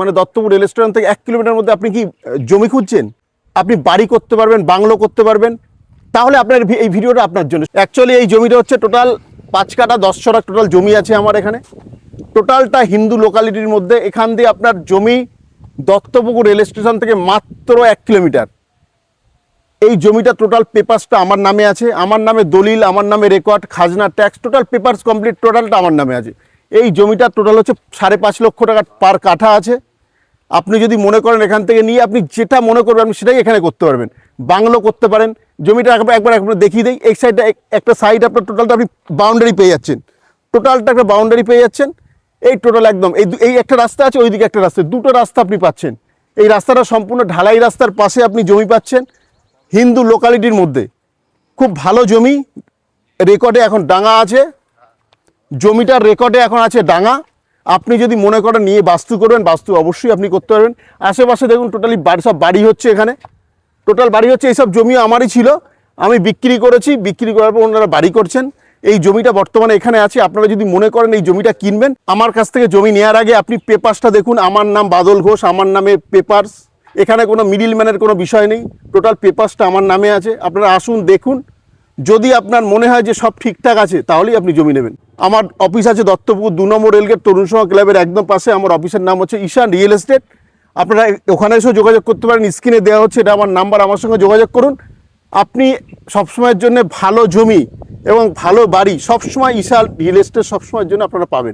মানে Duttapur rail station থেকে 1 kilometre মধ্যে আপনি কি জমি খুঁজছেন? আপনি বাড়ি করতে পারবেন, বাংলো করতে পারবেন, তাহলে আপনার এই ভিডিওটা আপনার জন্য। অ্যাকচুয়ালি এই জমিটা হচ্ছে টোটাল 5 কাঠা 10 ছড়া টোটাল জমি আছে আমার এখানে। টোটালটা হিন্দু লোকালিটির মধ্যে। এখান দিয়ে আপনার জমি দত্তপুকুর রেল স্টেশন থেকে মাত্র 1 কিলোমিটার। এই জমিটা টোটাল পেপারসটা আমার নামে আছে, আমার নামে দলিল, আমার নামে রেকর্ড, খাজনা, ট্যাক্স, টোটাল পেপারস কমপ্লিট, টোটালটা আমার নামে আছে। এই জমিটা টোটাল হচ্ছে 5.5 লক্ষ টাকা পার কাঠা আছে। আপনি যদি মনে করেন এখান থেকে নিয়ে আপনি যেটা মনে করবেন আপনি সেটাই এখানে করতে পারবেন। বাংলো করতে পারেন। জমিটা একবার দেখিয়ে দিই। এই সাইডটা একটা সাইড আপনার টোটালটা আপনি বাউন্ডারি পেয়ে যাচ্ছেন, টোটালটা একটা বাউন্ডারি পেয়ে যাচ্ছেন। এই টোটাল একদম এই একটা রাস্তা আছে, ওইদিকে একটা রাস্তা, দুটো রাস্তা আপনি পাচ্ছেন। এই রাস্তাটা সম্পূর্ণ ঢালাই রাস্তার পাশে আপনি জমি পাচ্ছেন হিন্দু লোকালিটির মধ্যে। খুব ভালো জমি, রেকর্ডে এখন ডাঙা আছে, জমিটার রেকর্ডে এখন আছে ডাঙা। আপনি যদি মনে করেন নিয়ে বাস্তু করবেন, বাস্তু অবশ্যই আপনি করতে পারবেন। আশেপাশে দেখুন টোটালি সব বাড়ি হচ্ছে, এখানে টোটাল বাড়ি হচ্ছে। এইসব জমিও আমারই ছিল, আমি বিক্রি করেছি, বিক্রি করার পর ওনারা বাড়ি করছেন। এই জমিটা বর্তমানে এখানে আছে। আপনারা যদি মনে করেন এই জমিটা কিনবেন, আমার কাছ থেকে জমি নেওয়ার আগে আপনি পেপারসটা দেখুন। আমার নাম বাদল ঘোষ, আমার নামে পেপারস, এখানে কোনো মিডিলম্যানের কোনো বিষয় নেই, টোটাল পেপারসটা আমার নামে আছে। আপনারা আসুন দেখুন, যদি আপনার মনে হয় যে সব ঠিকঠাক আছে তাহলেই আপনি জমি নেবেন। আমার অফিস আছে দত্তপুকুর 2 নম্বর রেলগেট তরুণ সভা ক্লাবের একদম পাশে। আমার অফিসের নাম হচ্ছে ঈশান রিয়েল এস্টেট। আপনারা ওখানে এসেও যোগাযোগ করতে পারেন, স্ক্রিনে দেওয়া হচ্ছে, এটা আমার নাম্বার, আমার সঙ্গে যোগাযোগ করুন। আপনি সবসময়ের জন্য ভালো জমি এবং ভালো বাড়ি সবসময় ঈশান রিয়েল এস্টেট সবসময়ের জন্য আপনারা পাবেন।